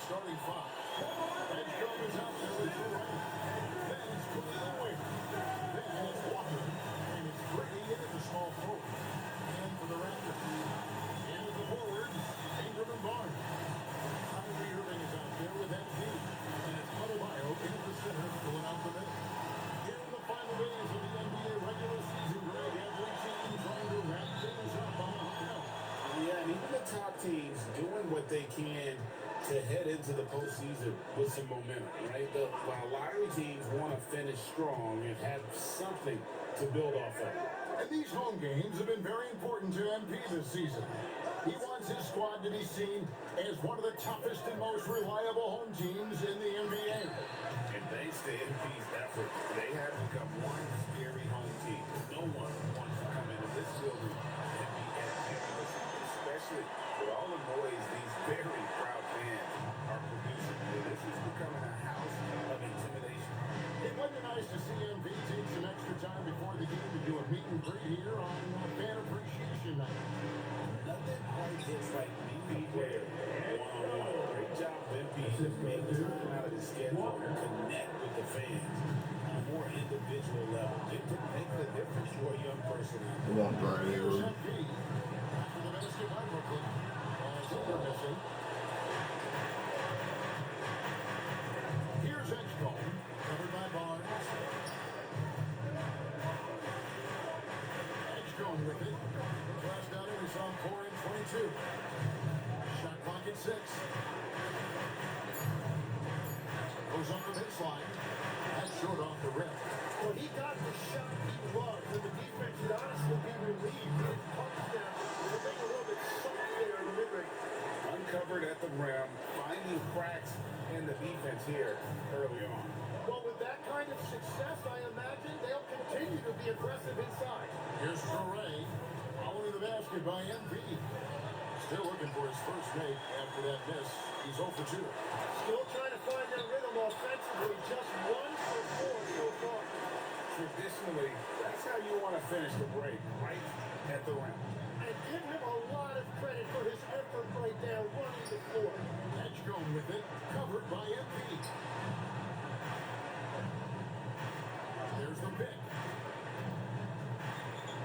starting five. Edgecombe is out there with Drew Ray. Then it's Cooper Boyd. Then it's Walker. And it's Brady in at the small forward. And for the Raptors, in at the forward, Ingram and Barnes. Kyrie Irving is out there with MP. And it's Adebayo in at the center, filling out the middle. In the final days of the NBA regular season, Greg, every team trying to wrap things up on a high note. Yeah, and even the top teams doing what they can to head into the postseason with some momentum, right? While lottery teams want to finish strong and have something to build off of. And these home games have been very important to MP this season. He wants his squad to be seen as one of the toughest and most reliable home teams in the NBA. And thanks to MP's effort, they have become one scary home team. No one wants to come into this building and be at especially with all the noise these very proud fans are producing. This is becoming a house of intimidation. It would be nice to see MP take some extra time before the game to do a meet and greet here on Fan Appreciation Night. Nothing quite hits like meeting player one-on-one. Great job, MP, making time out of the schedule to connect with the fans on a more individual level. It could make the difference for a young person. Come on, Brady. Here's MP. After the basket by Brooklyn. Zimmer missing. Here's Edgecombe. Covered by Barnes. Edgecombe with it. Flashed out it. We saw him 4 and 22. Shot clock at 6. Goes up the baseline. That's short off the rim. Well, he got the shot he loved, and the defense should honestly be relieved. His punch down will make a little bit soft there in the mid-range. Uncovered at the rim, finding cracks in the defense here early on. Well, with that kind of success, I imagine they'll continue to be aggressive inside. Here's Ray. Following the basket by MP. Still looking for his first make after that miss. He's 0 for 2. Still trying to find their rhythm offensively. Just 1 for 4 so far. Traditionally, that's how you want to finish the break, right at the rim. And give him a lot of credit for his effort right there running the floor. Edgecombe with it. Covered by MP. There's the pick.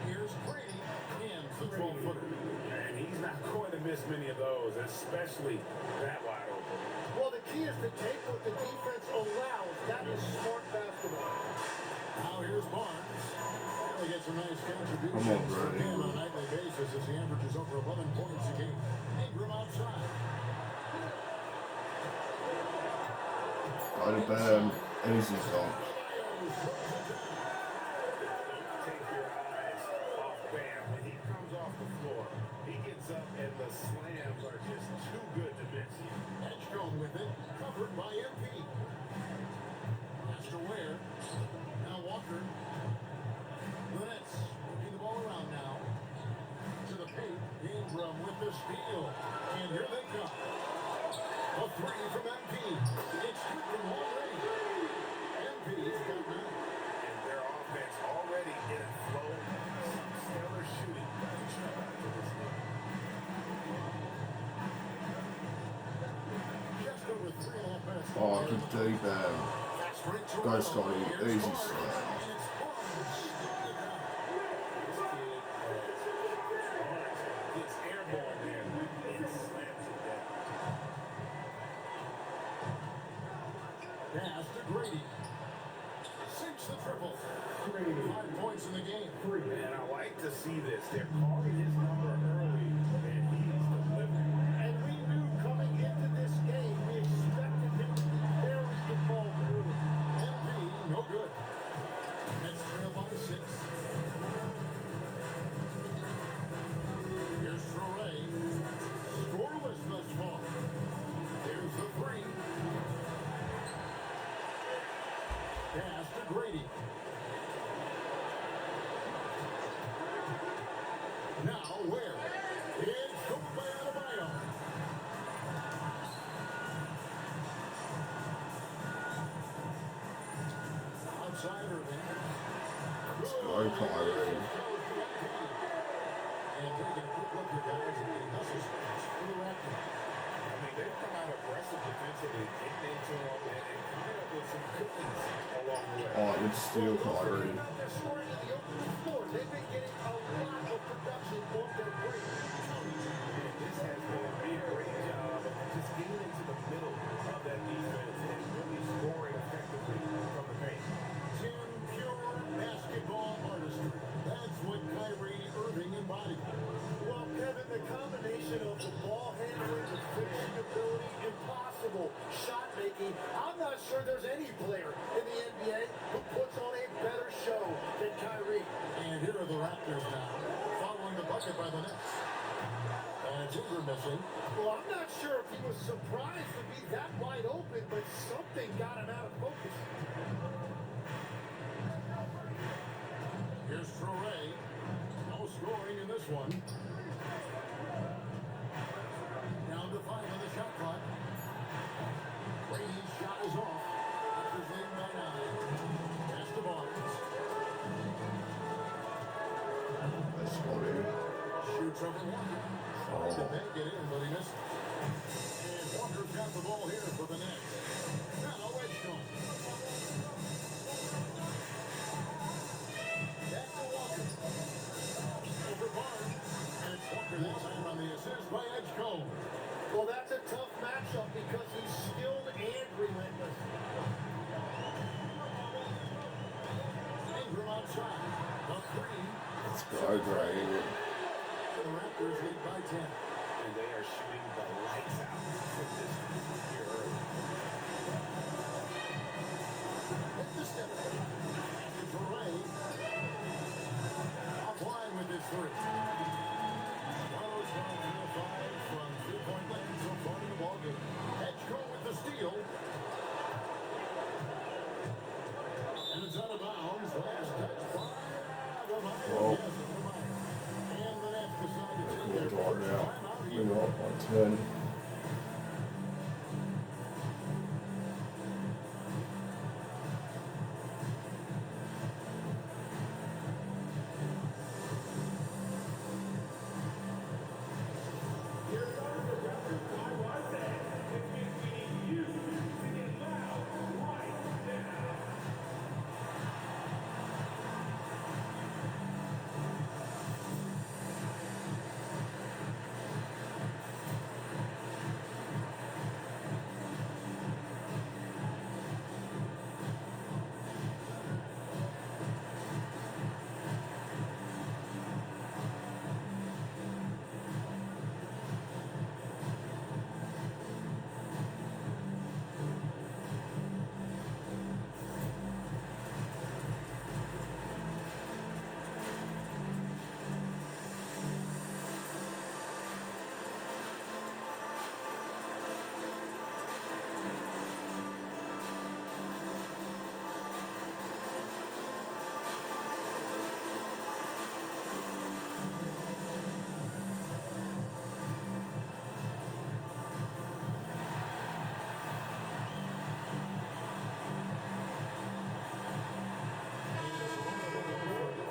Here's Brady. Hands the 12-footer. And he's not going to miss many of those, especially that wide open. Well, the key is to take what the defense allows. That is smart basketball. Now here's Barnes. He gets a nice contribution Come on, Brady. on a nightly basis as he averages over 11 points a game. Ingram outside. Right bam. Easy dunk. Take your eyes off Bam when he comes off the floor. He gets up and the slams are just too good to miss. Edgecombe with it. Covered by MP. Pass to Ware. Now Walker. The Nets moving the ball around now. To the paint. Ingram with the steal. And here they come. A 3 from MP. It's good from one range. MP's got 9. And their offense already in a flow. Some stellar shooting. Just over 3.5 minutes. Oh, good D bam. Go, Scotty. Easy slam. Gets airborne there and slams it down. Pass to Grady. Sinks the triple. 5 points in the game. And I like to see this. They're calling his number early, and he's delivering. And we knew coming into this game, we expected him to be very involved early. MP, no good. Nets trail by 6. Here's Ray. Scoreless thus far. Here's the 3. Pass to Grady. Now where? It's scooped by Adebayo. Outside Irving. Let's go, Kyrie. And taking a quick look here, guys, at the hustle stats for the Raptors. mean, they've come out aggressive defensively, getting into them and coming up with some cookies along the way. Oh, good steal, Kyrie. About their scoring in the open floor. They've been getting a lot of production on their break. And this has been a great job of just getting into the middle of that defense and really scoring effectively from the paint. Tim, pure basketball artistry. That's what Kyrie Irving embodied. Well, Kevin, the combination of the ball handling, the finishing ability, impossible shot making. I'm not sure there's any player in the NBA who puts on a better show than Kyrie. And here are the Raptors now, following the bucket by the Nets. And Ingram missing. Well, I'm not sure if he was surprised to be that wide open, but something got him out of focus. Here's Traore. No scoring in this one. Down to 5 on the shot clock. Brady's shot is off. Raptors leading by 9. Pass to Barnes. That's funny. Shoots over Walker. Tried to make it in, but he missed it. And Walker's got the ball here for the Nets. Now Edgecombe. Back to Walker. Over Barnes. And it's Walker this time on the assist by Edgecombe. Well, that's a tough matchup because he's skilled and relentless. Ingram outside. The 3. Let's go, Dragon. And the Raptors lead by 10. And they are shooting the lights out from this here early. Hit the step. And Traore. Offline with his 3. Carlos from 5 from 3-point land so far in the ballgame. Edgecombe with the steal. And it's out of bounds. Last touch by the Whoa. And the Nets decide to take Cool their dog first now. timeout We here. were up by 10.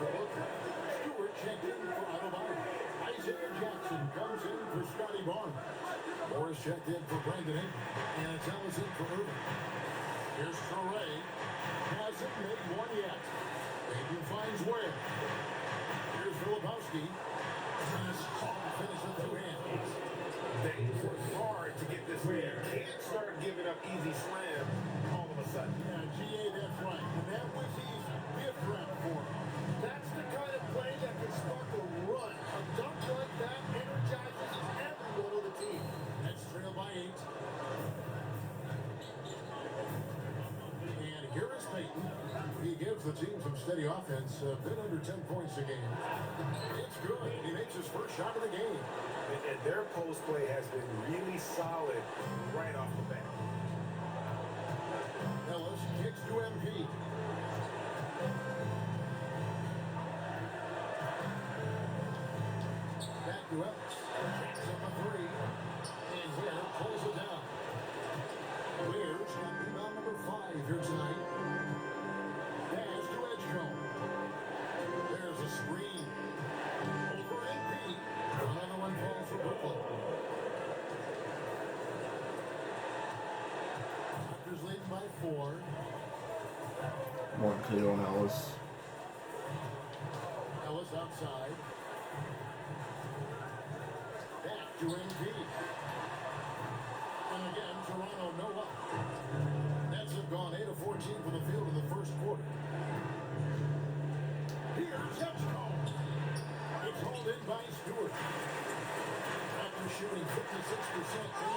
Stewart checked in for Adebayo. Isaiah Jackson comes in for Scotty Barnes. Morris checked in for Brandon Ingram. And it's Ellis in for Irving. Here's Traore. Hasn't made one yet. Aiden finds Ware. Here's Filipowski. And a strong finish with 2 hands. They work hard to get this win. Can't start giving up easy slam all of a sudden. Yeah, GA, that's right. And that was his different for him. That's the kind of play that can spark a run. A dunk like that energizes everyone on the team. Nets trail by 8. And here is Peyton. He gives the team some steady offense, a bit under 10 points a game. It's good. He makes his first shot of the game. And their post play has been really solid right off the bat. Ellis kicks to MP. Back to Ellis. Kicks up a 3. And Ware pulls it down. Ware's got rebound number 5 here tonight. Pass to Edgecombe. There's a screen. Over MP. Another one falls for Brooklyn. 4. One KO on Ellis. Ellis outside. Back to MP. And again, Toronto no up. Nets have gone 8 of 14 for the field in the first quarter. Here's Hitchcock. It's hauled in by Stewart. After shooting 56% in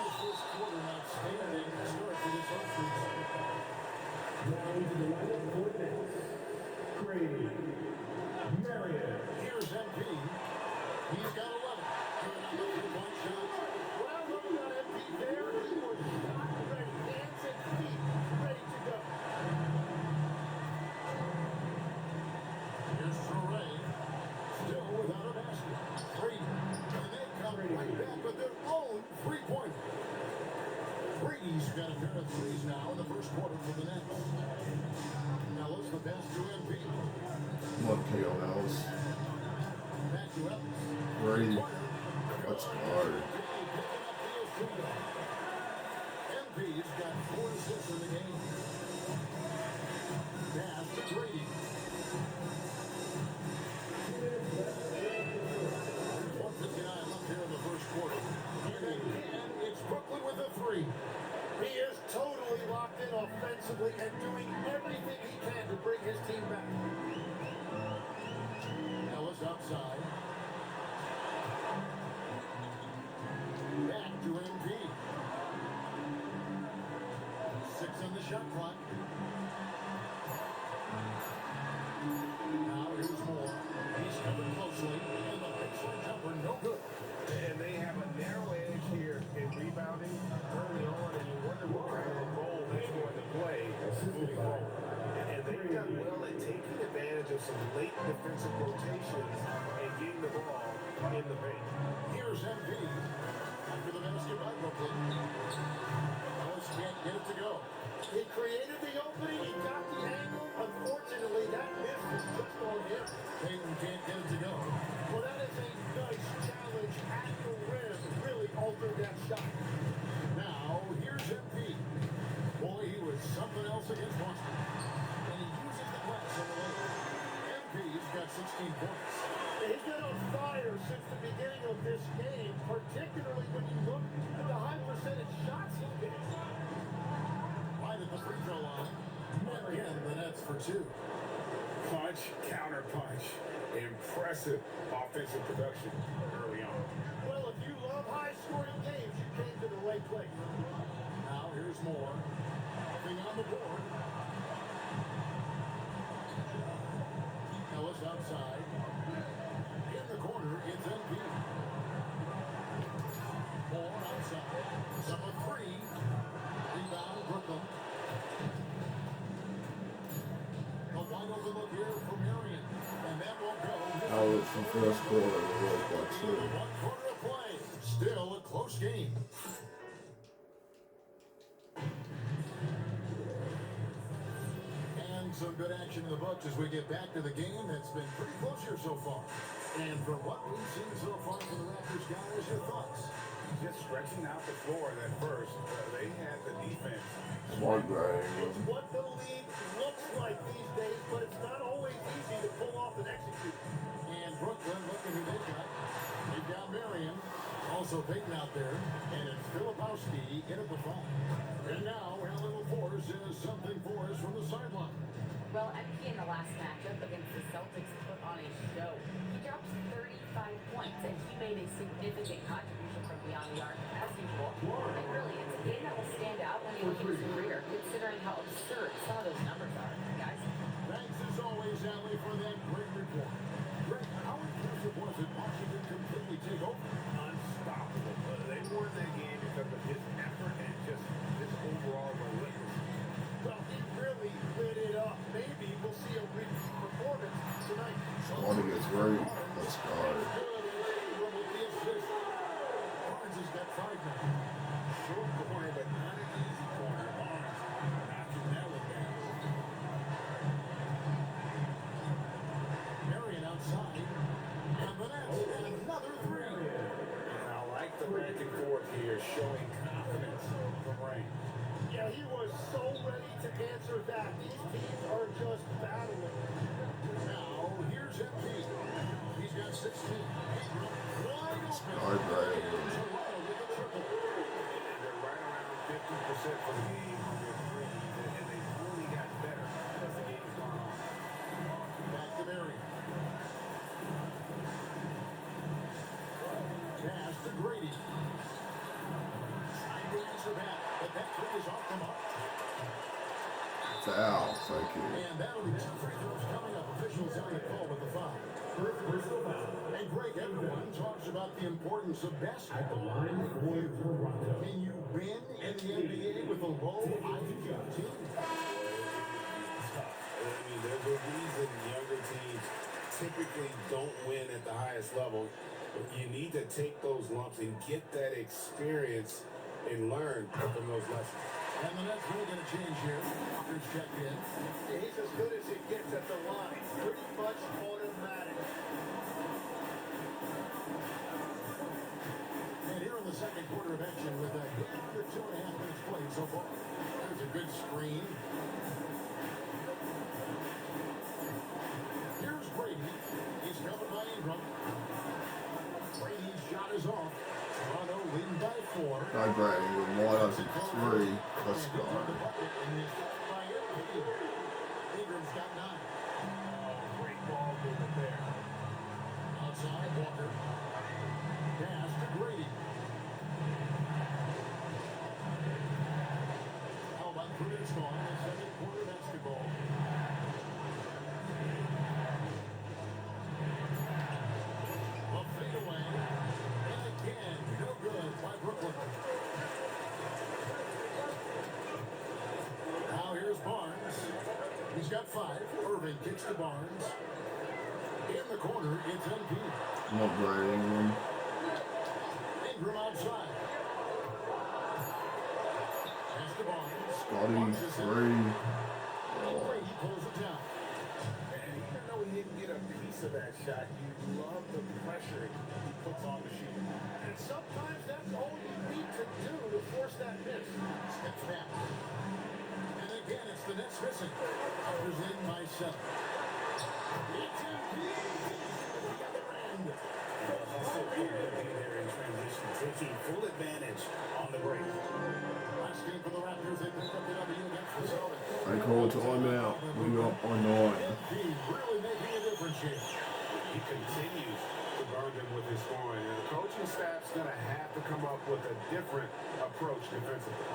his first quarter, an outstanding start for this offense. Down to the lineup for the Nets. Grady Marion. Here's MP. He's got 11. Turning on the three-point shot. Well, looking at MP there, he was shot ready. Hands and feet ready to go. Here's Traore. Still without a basket. Brady. And they come right back with their own three-pointer. Brady's got a pair of threes now in the first quarter for the Nets. Ellis the pass to MP. One KO on Ellis. Back to Ellis. Brady. That's hard. MP's got 4 assists in the game. Pass to Brady. 1:59 left here in the first quarter. And again, it's Brooklyn with a 3. He is totally locked in offensively and doing everything he can to bring his team back. Ellis outside. Back to MP. 6 on the shot clock. Now here's Moore. He's covered closely. And the baseline jumper, no good. And they have a narrow edge here in rebounding early on, and you wonder what kind of role they're going to play moving forward. And they've done well at taking advantage of some late defensive rotations and getting the ball in the paint. Here's MP. After the basket by Brooklyn. Ellis can't get it to go. He created the opening. He got the angle. Unfortunately, that miss is just on him. Payton can't get it to go. Well, that is a nice challenge at the rim. Really altered that shot. Now, here's MP. Boy, he was something else against Boston. And he uses the glass on the way. MP's got 16 points. He's been on fire since the beginning of this game, particularly when you look at the high percentage shots he's getting. Right at the free throw line. Again, the Nets for 2. Punch, counter punch. Impressive offensive production early on. Well, if you love high-scoring games, you came to the right place. Now here's Moore. Nothing on the board. Ellis outside. In the corner, it's MP. Moore outside. Number 3. Rebound, Brooklyn. A wide open look here for Marion. And that won't go. Ellis from first quarter. World War II. 1 quarter of play. Still a close game. And some good action in the books as we get back to the game that's been pretty close here so far. And from what we've seen so far from the Raptors, guys, your thoughts? Just stretching out the floor at first. They had the defense. Smart guy. It's what the league looks like these days, but it's not always easy to pull off and execute. And Brooklyn, look at who they've got. They've got Marion, also Payton out there, and it's Filipowski in at the 5. And now, Alan Force is something for us from the sideline. Well, MP in the last matchup against the Celtics put on a show. He dropped 35 points, and he made a significant contribution from beyond the arc, as usual. And really, it's a game that will stand out when you look at his career, considering how absurd some of those numbers are, guys. Thanks as always, Allie, for that great report. Greg, how impressive was it watching him completely take over? Unstoppable. They won that game because of his effort and just his overall relentlessness. Well, he really lit it up. Maybe we'll see a repeat performance tonight. Scoring is great. Let's go. Barnes has got 5 now. Short corner, but not an easy corner. Barnes knocking that one down. Marion outside. And the Nets, and another 3. And I like the back and forth here, showing confidence from Ray. Yeah, he was so ready to answer that. These teams are just battling. Now, here's MP. He's got 16. Wide open. All right. Toronto with a triple. And they're right around 50% for the game on their threes, and they've really gotten better as the game's gone on. Back to Marion. Pass to Grady. Trying to answer back, but that three is off the mark. Foul. Thank you. And that'll be 2 free throws coming up. Officials on the call with the foul. First personal foul. And Greg, everyone talks about the importance of At the basketball. line for Toronto. Can you win in the NBA with a low IQ team? I mean, there's a reason younger teams typically don't win at the highest level. You need to take those lumps and get that experience and learn from those lessons. And the Nets really going to change here. Walker's checked in. He's as good as it gets at the line. Pretty much automatic. And here in the second quarter of action with a good under 2.5 minutes played so far. There's a good screen. Here's Brady. He's covered by Ingram. Brady's shot is off. Toronto leading by 4. All right. We're wide open 3. Let's go. Ingram's got 9. Great ball movement there. Outside, Walker. Pass to Grady. How about 3 minutes gone in the second quarter basketball? A fadeaway. And again, no good by Brooklyn. Now here's Barnes. He's got 5. Irving kicks to Barnes. In the corner, it's MP. Not great, England. Ingram outside. Pass to Barnes. Scotty, Barnes is in. 3. Brady pulls it down. And even though he didn't get a piece of that shot, you love the pressure he puts on the shooter. And sometimes that's all you need to do to force that miss. Steps back. And again, it's the Nets missing. Raptors leading by 7. It's MP. The other end. Also, good to be there in transition, taking full advantage on the break. Last game for the Raptors. They picked up the W against the Celtics. They call timeout. We up by 9. MP really making a difference here. He continues to burn them with his scoring, and the coaching staff's going to have to come up with a different approach defensively.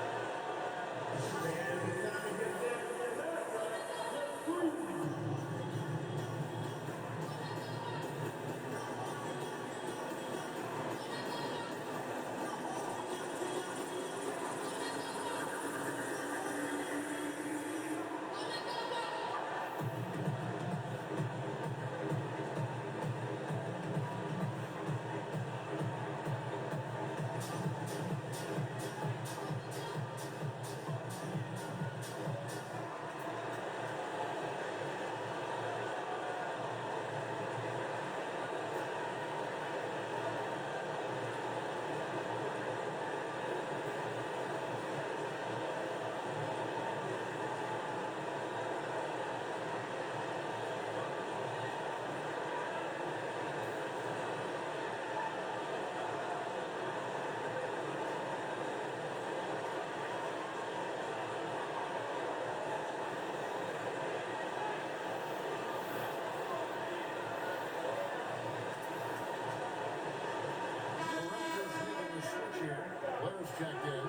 Blair's checked in.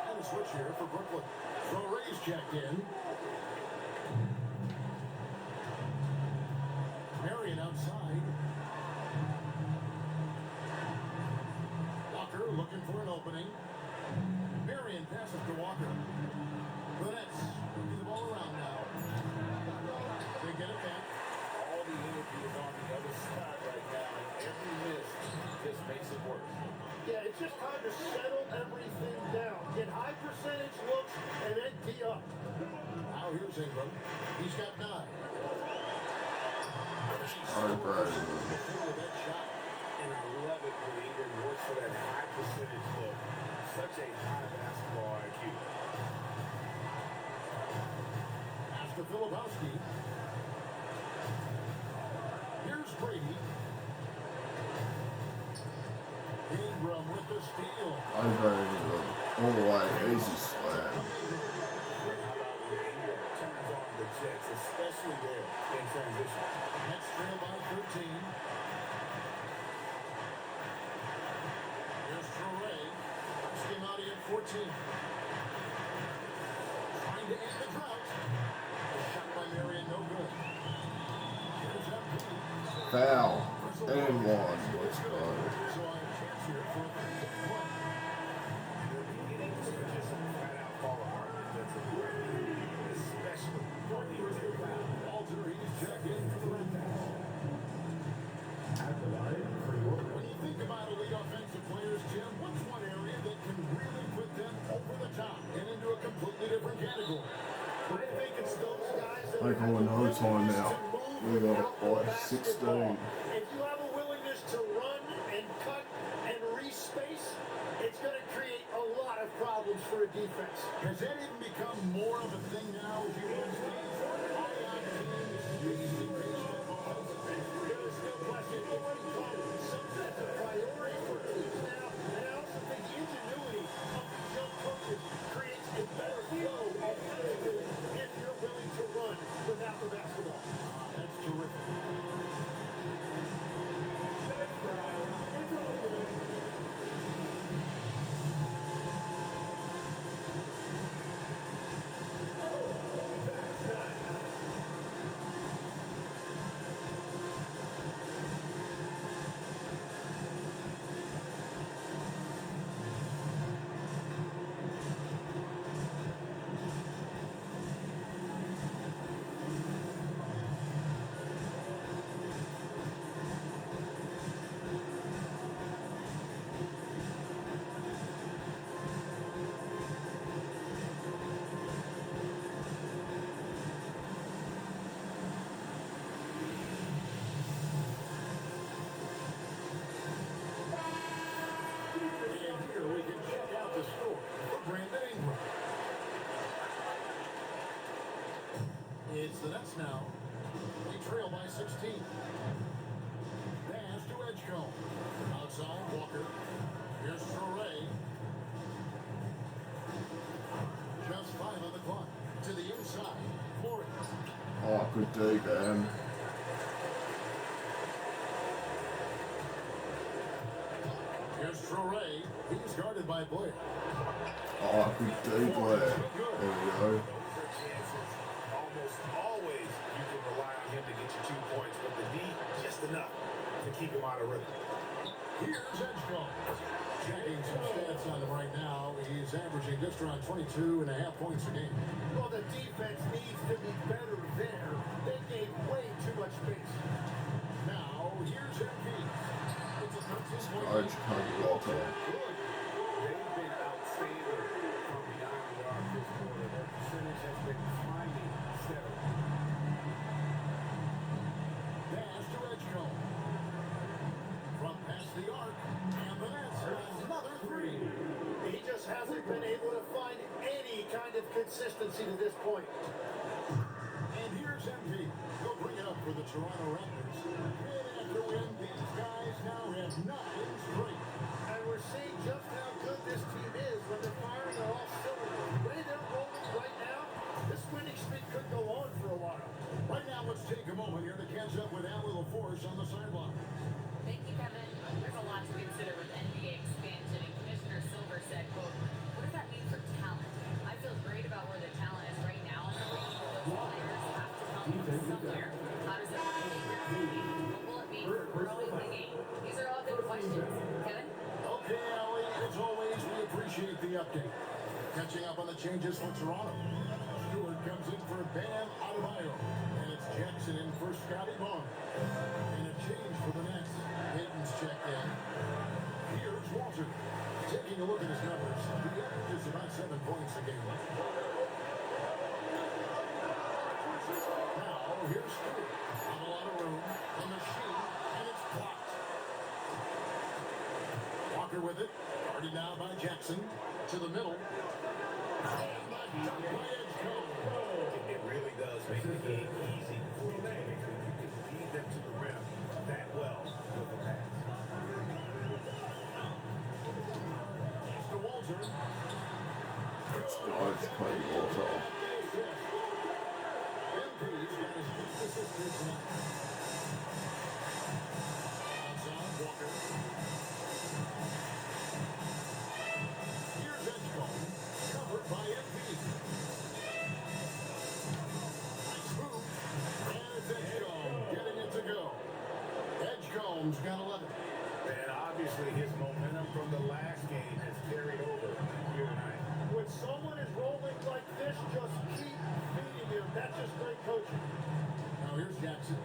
And a switch here for Brooklyn. Ray's checked in. Marion outside. Walker looking for an opening. Marion passes to Walker. The Nets moving the ball around now. They get it back. All the energy is on the other side right now, and every miss just makes it worse. Yeah, it's just time to settle everything down. Get high percentage looks and then tee up. Now here's Ingram. He's got 9. All right. With that shot. And I love it when Ingram works for that high percentage look. Such a high basketball IQ. Filipowski. Here's Brady. Ingram with the steal. Over all the way, easy slam. Turns on the Jets, especially there in transition. Nets trail by 13. Here's Traore. Schemati at 14. Trying to end the drought. A shot by Marion, no good. Here's MP. Foul. And one. Let's go. So I have a chance here for a big play. They're beginning to just flat out fall apart defensively, especially when he was Walter, he's checked in for the Raptors. At the line for your When you think about elite offensive players, Jim, what's one area that can really put them over the top and into a completely different category? I think it's those guys that Like on overtime now. We got like 16. If you have a willingness to run and cut and respace, it's going to create a lot of problems for a defense. Has that even become more of a thing now as you watch these high-octane, speedy baseball balls? There is no question. Nobody called it. That's a priority for teams now. And I also think the ingenuity of these young coaches creates a better flow of flexibility if you're willing to run without the basketball. That's terrific. And here we can check out the score for Brandon Ingram. It's the Nets now. They trail by 16. Pass to Edgecombe. Outside, Walker. Here's Traore. Just 5 on the clock. To the inside. Floyd. Oh, good D, man. Here's Traore. He's guarded by Blair. Oh, good D, Blair. There we go. Those are chances. Almost always you can rely on him to get you 2 points, but the D just enough to keep him out of rhythm. Here's Edgecombe. Checking some stats on him right now. He's averaging just around 22.5 points a game. Well, the defense needs to be better there. They gave way too much space. Now, here's MP. It's a 13-point Charge, Walter. They've been outstanding from beyond the arc this quarter. Their percentage has been climbing steadily. Pass to Edgecombe. From past the arc. And the Nets has another 3. He just hasn't been able to find any kind of consistency to this point. And here's MP. He'll bring it up for the Toronto Raptors. Win after win, these guys now have 9 straight. And we're seeing just how good this team is when they're firing on all cylinders. The way they're rolling right now, this winning streak could go on for a while. Right now, let's take a moment here to catch up with Al LaForce on the sideline. Thank you, Kevin. There's a lot to consider with NBA expansion, and Commissioner Silver said, quote, what does that mean for talent? I feel great about where the talent is right now in the league, but those players have to come from somewhere. How does it relate to the game? What will it mean for growing the game? These are all good questions. Kevin? Okay, Allie, as always, we appreciate the update. Catching up on the changes for Toronto. Stewart comes in for Bam Adebayo. And it's Jackson in for Scotty Barnes. And a change for the Nets. Hayden's checked in. Here's Walter. Taking a look at his numbers. He averages about 7 points a game. Now, here's Stewart. Not a lot of room. A machine. And it's blocked. Walker with it. Guarded now by Jackson. To the middle. And the dunk by Edgecombe. It really does make the game easy for you because you can lead them to the rim that well with the pass. To Walter. It's nice playing Walter. MP's got his fifth assist here tonight. Outside, Walker. Here's Edgecombe, covered by MP. Nice move, and it's Edgecombe getting it to go. Edgecombe's got 11. And obviously his momentum from the last game has carried over here tonight. When someone is rolling like this, just keep feeding him. That's just great coaching. Now here's Jackson.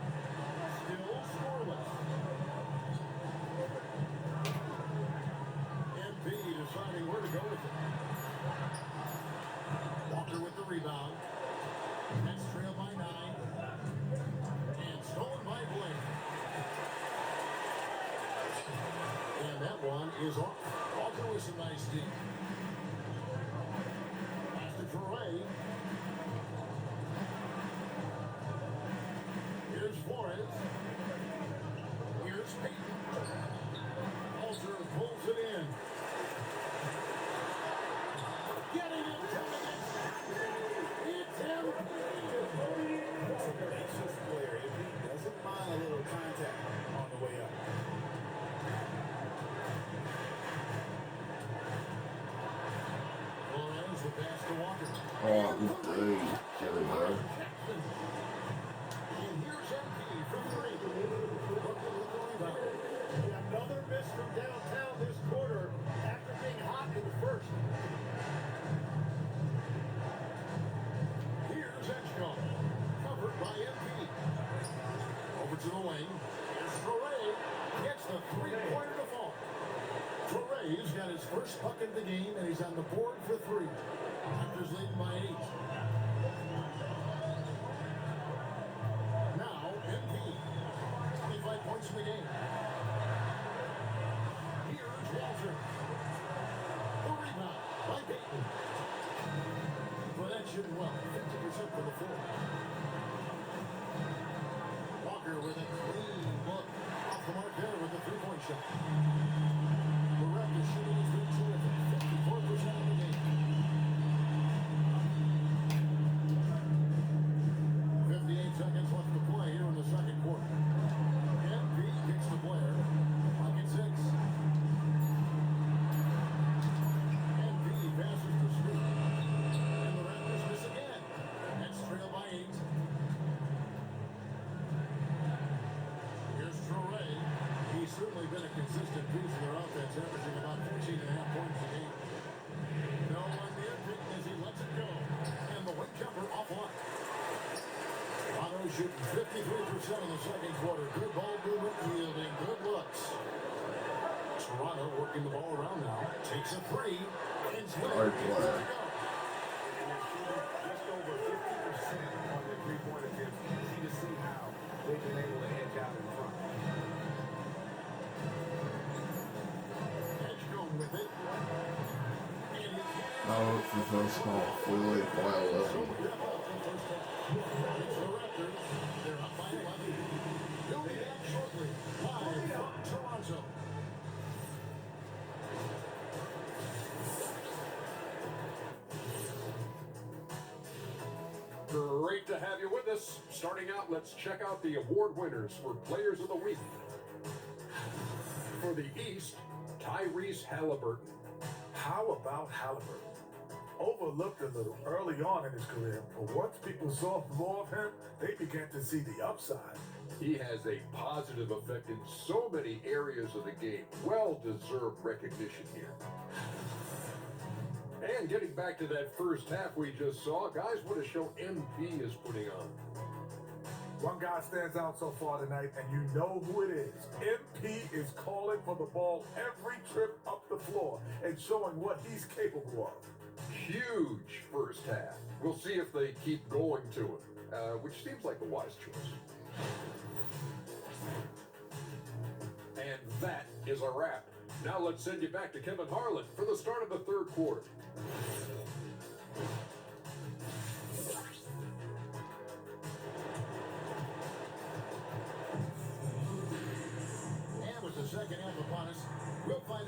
Still scoreless. MP deciding where to go with it. Walker with the rebound. Nets trail by 9. And stolen by Blake. And that one is off. Walker with some nice D. Pass to Troy. Here's Flores. Here's Peyton. Walter pulls it in. Getting it to the net. It's MP. Anxious player, if he doesn't mind a little contact on the way up. Flores the pass to Walker. Oh, good D. Get him there. And here's MP from 3. Brooklyn with the rebound. Another miss from downtown this quarter after being hot in the first. Here's Edgecombe, covered by MP. Over to the wing. Here's Torrey. Gets the three-pointer to fall. Torrey's got his first puck of the game, and he's on the board for 3. Raptors leading by 8. Now, MP. 25 points in the game. Here's Walter. The rebound by Peyton. Well, that shooting well. 50% for the floor. Walker with a clean look. Off the mark there with a three-point shot. The Raptors shooting has been terrific. 54% of the game. 58 seconds left to play here in the second quarter. MP kicks to Blair. Pocket 6. MP passes to Smith. And the Raptors miss again. Nets trail by 8. Here's Torrey. He's certainly been a consistent piece of their offense, averaging about 14.5 points a game. No one near Peyton as he lets it go. And the wing jumper offline. Toronto shooting 53% in the second quarter. Good ball movement, yielding good looks. Toronto working the ball around now. Takes a 3. And Smith Hard gets it play. to go. And they're shooting just over 50% on their three-point attempts. Easy to see how they've been able to edge out in front. Edgecombe with it. And his hands Now it's the first half. We lead by 11. It's the Raptors. They're up by 11. They'll be back shortly. Live from Toronto. Great to have you with us. Starting out, let's check out the award winners for Players of the Week. For the East, Tyrese Halliburton. How about Halliburton? Overlooked a little early on in his career, but once people saw more of him, they began to see the upside. He has a positive effect in so many areas of the game. Well-deserved recognition here. And getting back to that first half we just saw, guys, what a show MP is putting on. One guy stands out so far tonight, and you know who it is. MP is calling for the ball every trip up the floor and showing what he's capable of. Huge first half. We'll see if they keep going to it, which seems like a wise choice. And that is a wrap. Now let's send you back to Kevin Harlan for the start of the third quarter.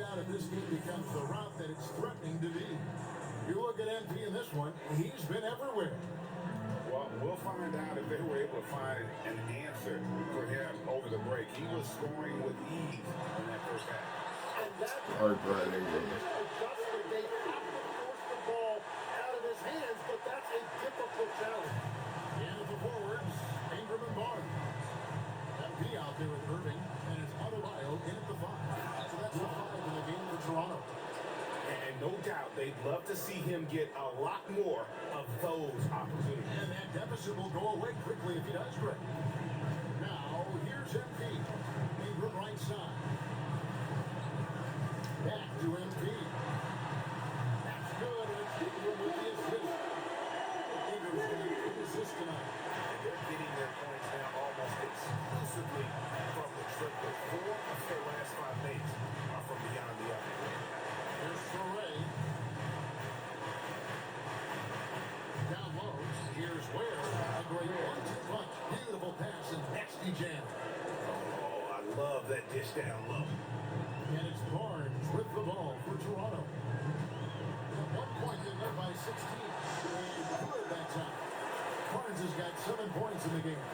find out if this game becomes the route that it's threatening to be. You look at MP in this one, he's been everywhere. Well, we'll find out if they were able to find an answer for him over the break. He was scoring with ease in that first half. And that's All right, Brad Ingram. adjustment. They have to force the ball out of his hands, but that's a difficult challenge. And at the forwards, Ingram and Barnes. MP out there with Irving, and it's Adebayo in at the 5. So that's the 5 in the game for Toronto. And no doubt they'd love to see him get a lot more of those opportunities. And that deficit will go away quickly if he does great. Now, here's MP. Ingram right side. Back to MP. That's good. It's Ingram with the assist. Ingram's going to get the assist tonight. They're getting their points now almost exclusively from the triple. 4 of their last 5 mates are from beyond the arc. Here's Foray. Down low. Here's Ware. A great 1-2 punch. Beautiful pass and nasty jam. Oh, I love that dish down low. And it's Barnes with the ball for Toronto. At one point, they led by 16. And good that time. Barnes has got 7 points in the game.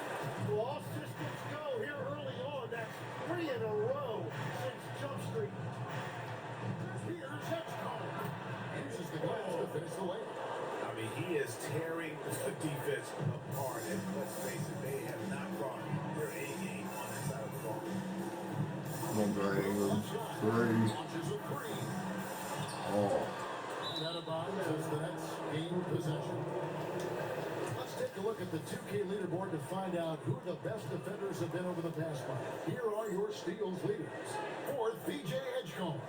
Well, all systems go here early on. That's 3 in a row since Jump Street. Here's Edgecombe. Uses the glass to finish the layup. I mean, he is tearing the defense apart. And let's face it, they have not brought their A game on that side of the ball. Come on, Brad Ingram. 3. Launches a 3. Oh. And out of bounds as the Nets gain possession. Let's take a look at the 2K leaderboard to find out who the best defenders have been over the past month. Here are your steals leaders. Fourth, VJ Edgecombe.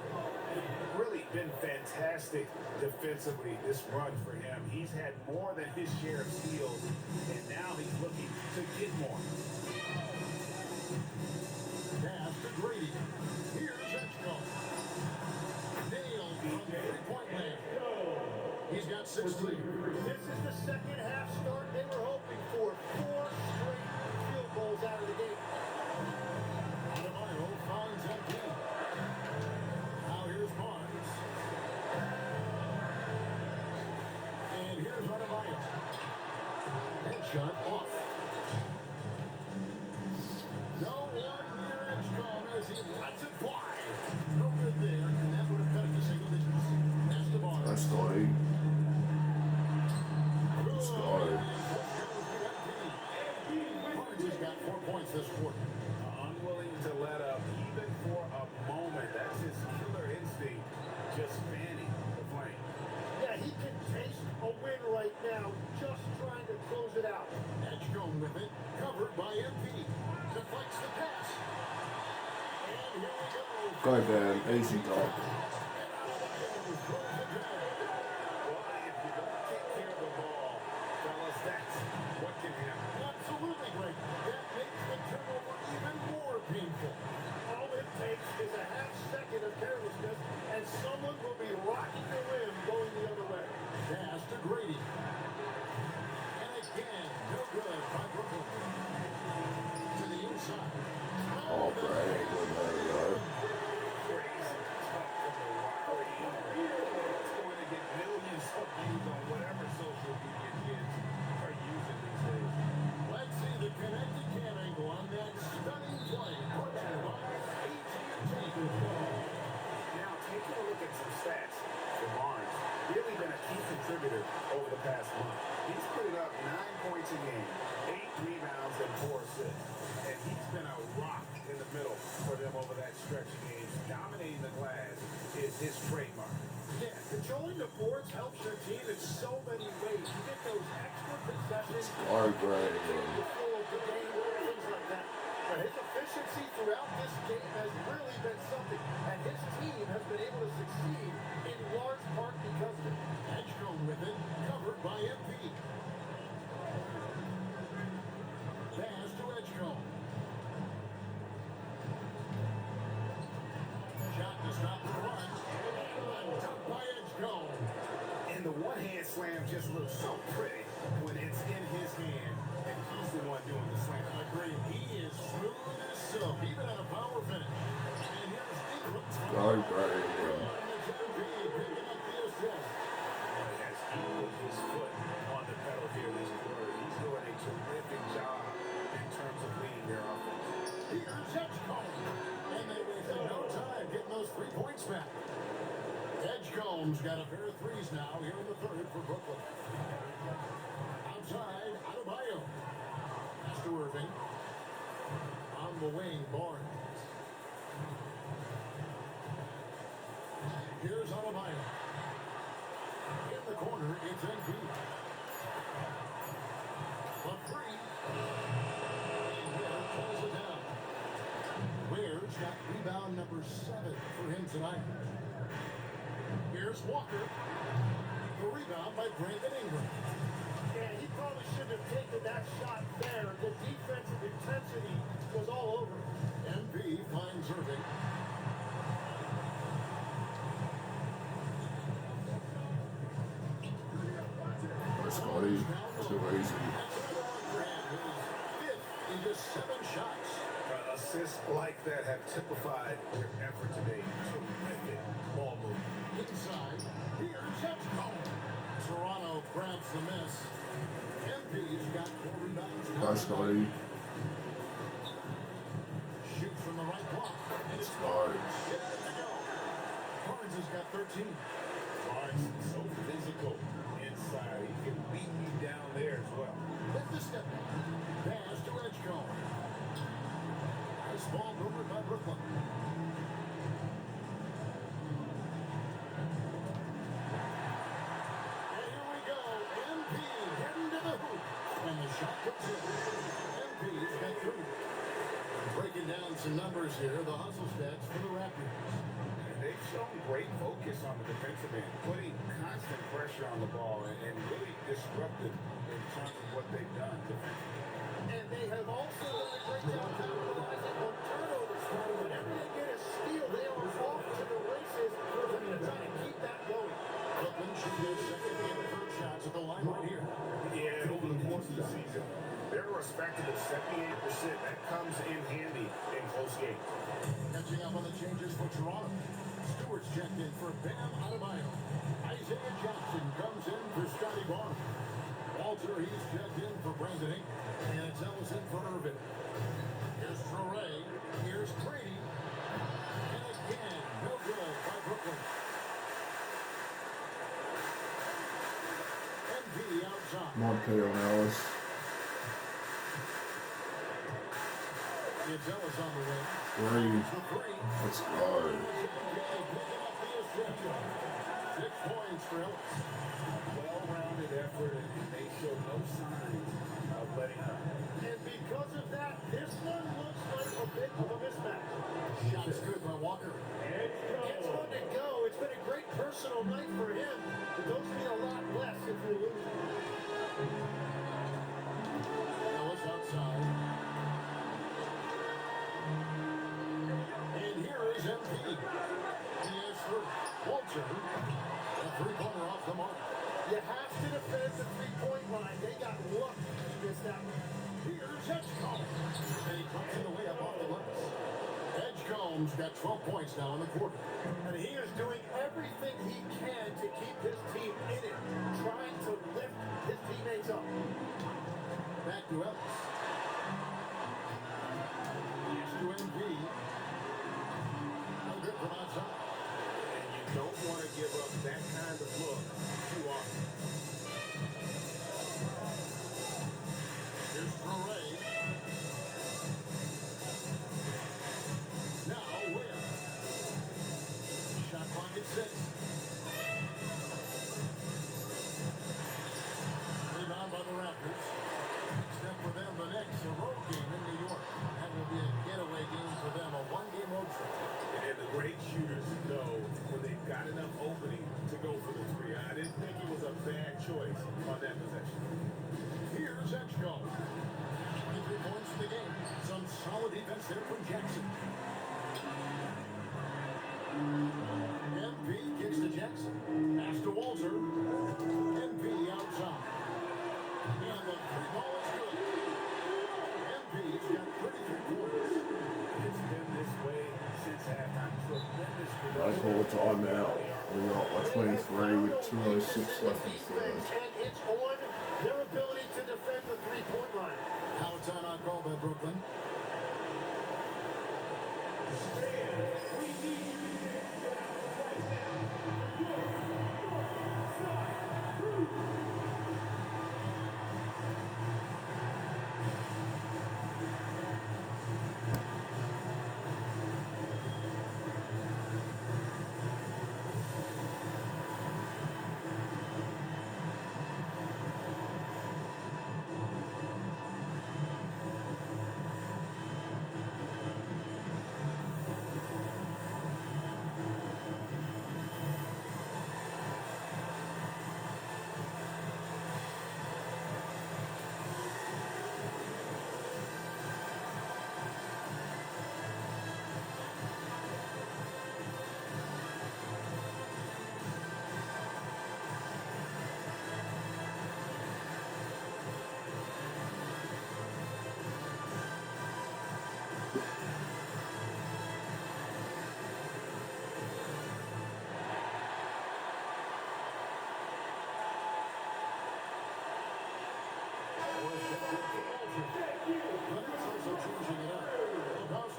Really been fantastic defensively this run for him. He's had more than his share of steals, and now he's looking to get more. Pass to Grady. Here's Edgecombe. Nailed from three-point land. He's got 16. This is the second half start they were hoping for. 4 straight field goals out of the game. Adebayo finds MP. Now here's Barnes. And here's Adebayo. Headshot off. No one near Edgecombe as he lets it fly. No good there, and that would have cut it to single digits. That's the Barnes. That's Scotty. Scotty. Barnes has got 4 points this quarter. Unwilling to let up even for a moment. That's his killer instinct, just fanning the flame. Yeah, he can taste a win right now, just trying to close it out. Edgecombe with it, covered by MP. Deflects the pass. And here we go. Go down. Easy dog. Well, if you don't take care of the ball, fellas, that's what can happen. Absolutely great. That makes the turnover even more painful. All it takes is a half second of carelessness, and someone will be rocking the rim going the other way. Pass to Grady. And again, no good by Brooklyn. To the inside. Oh, Brad Ingram. There we go. Crazy tough from the Rocky. It's going to get millions of views on whatever social media kids are using these days. Let's see the connected cam angle on that stunning play. Brought to you by AT&T. Now, taking a look at some stats for Barnes, really been a key contributor over the past month. He's put it up 9 points a game, 8 rebounds, and 4 assists. And he's been a rock in the middle for them over that stretch of games. Dominating the glass is his trademark. Yeah, controlling the boards helps your team in so many ways. You get those extra possessions, All right, Brad Ingram. the flow of the game, things like that. But his efficiency throughout this game has really been something, and his team has been able to succeed in large part because of it. Edgecombe with it, covered by MP. Pass to Edgecombe. Shot to stop the run. Dunked by Edgecombe. And the one-hand slam just looks so pretty when it's in his hand, and he's the one doing the slam. Agreed. He is smooth as silk, even on a power finish. And here's Ingram. Go, Brad Ingram. mismatch. Edgecombe's got a pair of threes now here in the third for Brooklyn. Outside, Adebayo. Pass to Irving. On the wing, Barnes. Here's Adebayo. In the corner, it's NP. The three. And Ware pulls it down. Ware's got rebound number 7 for him tonight. Here's Walker. The rebound by Brandon Ingram. Yeah, he probably shouldn't have taken that shot there. The defensive intensity was all over. MP finds Irving. Go Scotty. Too easy. Fifth in just 7 shots. Assists like that have typified their effort today. Terrific ball move. Inside, here's Edgecombe. Toronto grabs the miss. MP's got 4 rebounds. Go Scotty. Shoots from the right block. And it's Go. Barnes. Barnes has got 13. Barnes is so physical inside. He can beat you down there as well. With the step. Pass to Edgecombe. Nice ball movement by Brooklyn. And here we go. MP heading to the hoop. And the shot goes in. MP's got 3. Breaking down some numbers here. The hustle stats for the Raptors. And they've shown great focus on the defensive end, putting constant pressure on the ball and really disruptive in terms of what they've done defensively. And they have also done a great job capitalizing on turnovers. Whenever they get a steal, they are off to the races. They're going to try to keep that going. Brooklyn should get second and third shots at the line right here. Yeah, over the course of the season, they're respectable 78%. That comes in handy in close games. Catching up on the changes for Toronto. Stewart's checked in for Bam Adebayo. Isaiah Jackson comes in for Scotty Barnes. Walter, he's checked in for Brandon Ingram. And it's Ellis in for Irvin. Here's Traore. Here's Grady. And again, no good by Brooklyn. NP outside. Monte on Ellis. It's Ellis on the wing. 3. The 3. Let's go. 6 points for Ellis. Well-rounded effort, and they show no signs of letting up. And because of that, this one looks like a bit of a mismatch. Shots good by Walker. It's going to go. It's been a great personal night for him. But those mean a lot less if you're losing. Ellis outside. And here is MP. He is for Walter. A 3-pointer off the mark. You have to defend the three-point line. They got lucky to miss that one. Here's Edgecombe. And he comes in the way up off the glass. Edgecombe's got 12 points now in the quarter. And he is doing everything he can to keep his team in it, trying to lift his teammates up. Back to Ellis. Here's to MP. No good from outside. And you don't want to give up that kind of look too often. Here's Traore. Now Ware. Shot clock at 6. Rebound by the Raptors. Step for them the next, a road game in New York. That will be a getaway game for them, a 1-game road trip. And the great shooters know when they've got enough opening to go for the 3. I didn't think it was a bad choice on that possession. Here's Edgecombe. 23 points in the game. Some solid defense there from Jackson. MP kicks to Jackson. Pass to Walter. MP outside. And the 3 ball is good. MP's got 33 points. It's been this way since halftime. Tremendous I call it timeout. We got like 23 with 2:06 left in the third. And it's on their ability to defend the three-point line. Now a timeout called by Brooklyn.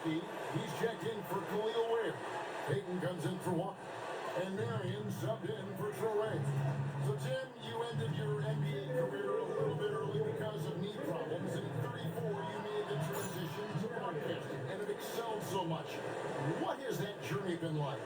Filipowski, he's checked in for Khalil Ware. Peyton comes in for Walker. And Marion subbed in for Torrey. So, Tim, you ended your NBA career a little bit early because of knee problems. And at 34, you made the transition to broadcasting and have excelled so much. What has that journey been like?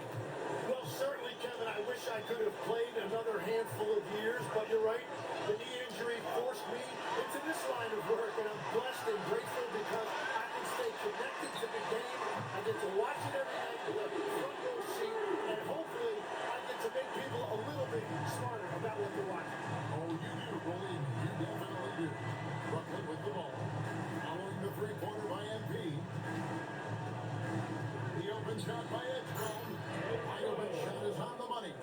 Well, certainly, Kevin, I wish I could have played another handful of years, but you're right. The knee injury forced me into this line of work, and I'm blessed and grateful because I can stay connected to the game. I get to watch it every night with a front row seat, and hopefully I get to make people a little bit smarter about what they're watching. Oh, you do, believe me. You definitely do. Brooklyn with the ball. Following the three-pointer by MP. The open shot by Edgecombe. Wide open shot is on the money.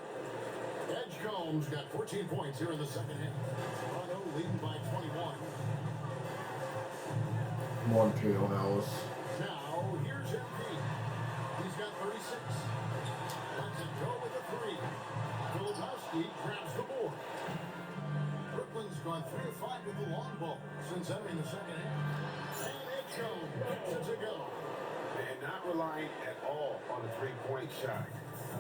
Edgecombe's got 14 points here in the second half. Toronto leading by 21. Come on, Fieldhouse. Now, here's MP. He's got 36. Lets it go with a three. Filipowski grabs the board. Brooklyn's gone 3 of 5 with the long ball since entering the second half. And Edgecombe gets it to go. And not relying at all on a three-point shot.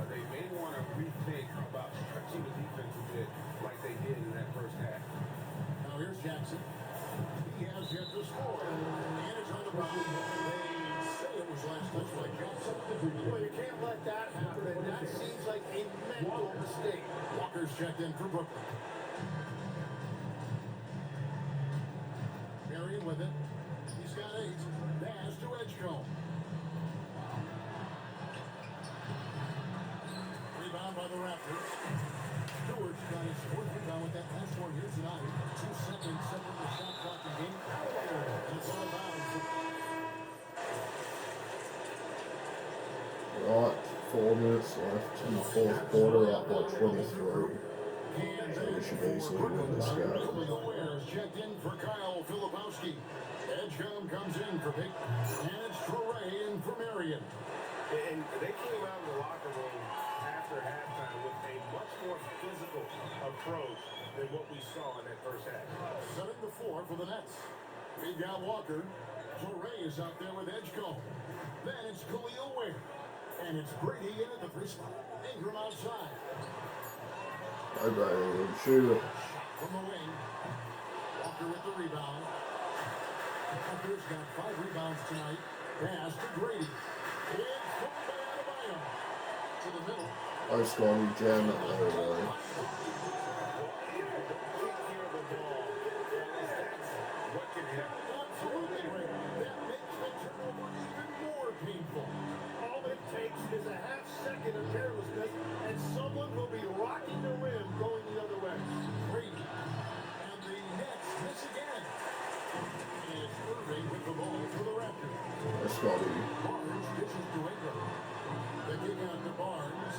They may want to rethink about stretching the defense a bit like they did in that first half. Now here's Jackson. He has yet to score. And it's on the run. They say it was last touch by Jackson. Well, you can't let that happen, and that seems like a mental mistake. Walker's checked in for Brooklyn. Marion with it. He's got 8. Pass to Edgecombe. Rebound by the Raptors. Stewart's got his 4th rebound with that last one here tonight. 2 seconds separate the shot clock and game. And it's all bounds. Right, 4 minutes left in the fourth quarter, up by 23. So we should easily win this game. Khalil Ware checked in for Kyle Filipowski. Edgecombe comes in for Pick. And it's Torrey in for Marion. And they came out in the locker room after halftime with a much more physical approach than what we saw in that first half. Setting the floor for the Nets. We've got Walker. Torrey is out there with Edgecombe. Then it's Khalil Ware. And it's Brady in at the free spot. Ingram outside. Bye bye, shoot it. From the wing. Walker with the rebound. Walker's got 5 rebounds tonight. Pass to Grady. It's pulled by Adebayo. To the middle. I Scotty, jam it there, boy. What can happen? Absolutely right. That makes the turnover even more painful. All it takes is a half second of carelessness, and someone will be rocking the rim going the other way. Brady. And the Nets miss again. It's Irving with the ball for the Raptors. I Scotty. Barnes dishes to Ingram. The kick out to Barnes.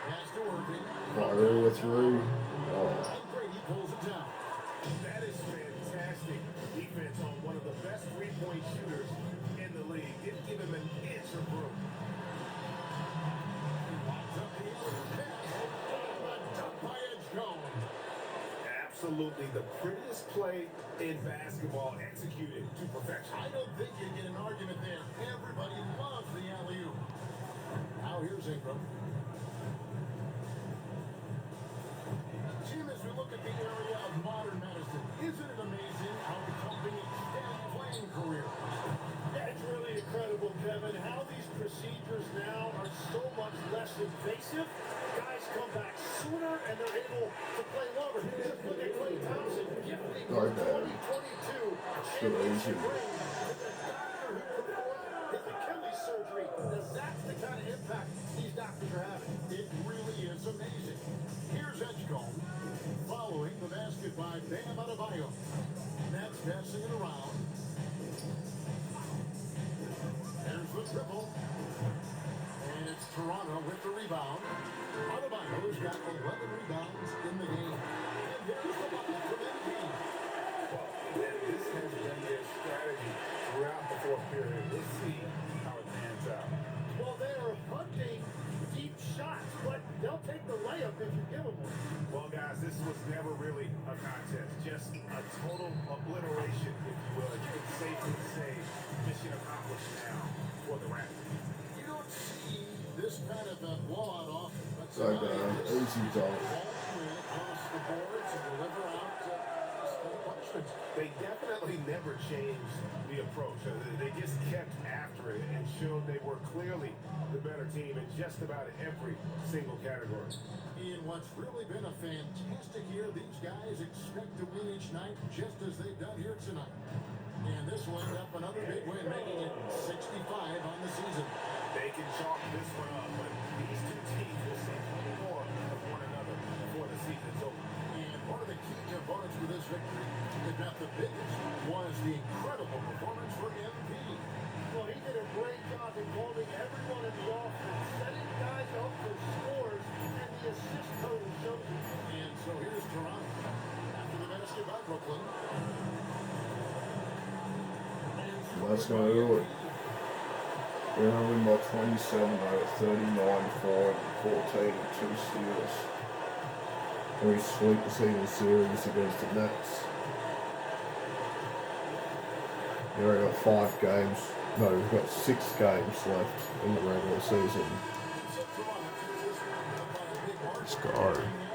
Pass to Irving. Fire with 3. Oh. And Brady pulls it down. That is fantastic defense on one of the best three-point shooters in the league. Didn't give him an inch of room. Locks up the pass. A dunk by Edgecombe. Absolutely the prettiest play in basketball executed to perfection. I don't think you get an argument there. Everybody loves the alley-oop. Now here's Ingram. Jim, as we look at the area of modern medicine, isn't it amazing how the company extends playing careers? Yeah, it's really incredible, Kevin, how these procedures now are so much less invasive. Guys come back sooner and they're able to play longer. Just look at Klay Thompson gifting Guard the that. 2022 Still easy. championship ring to the doctor who performed his Achilles surgery. Now that's the kind of impact these doctors are having. It really is amazing. Here's Edgecombe following the basket by Bam Adebayo. Nets passing it around. There's the triple. And it's Toronto with the rebound. Adebayo's got 11 rebounds in the game. And there's the bucket from MP. This has been their strategy throughout the fourth period. We'll see how it pans out. Well, they are hunting deep shots, but they'll take the layup if you give them one. Well, guys, this was never really a contest. Just a total obliteration, if you will. You can safely say mission accomplished now. for the Raptors. You don't see this kind of a blowout often. But So easy dunk. across the board to deliver out punishments. They definitely never changed the approach. They just kept after it and showed they were clearly the better team in just about every single category. In what's really been a fantastic year, these guys expect to win each night just as they've done here tonight. And this will end up another big win, making it 65 on the season. They can chalk this one up, but these two teams will see plenty more of one another before the season's over. And one of the key components for this victory, if not the biggest, was the incredible performance for MP. Well, he did a great job involving everyone in the offense, setting guys up for scores, and the assist total shows it. And so here's Toronto after the basket by Brooklyn. That's going to do it. We're going to win by 27 over 39, 4, 14, and 2 steals. And we sweep the season series against the Nets. We already got 5 games. No, we've got 6 games left in the regular season. Let's go.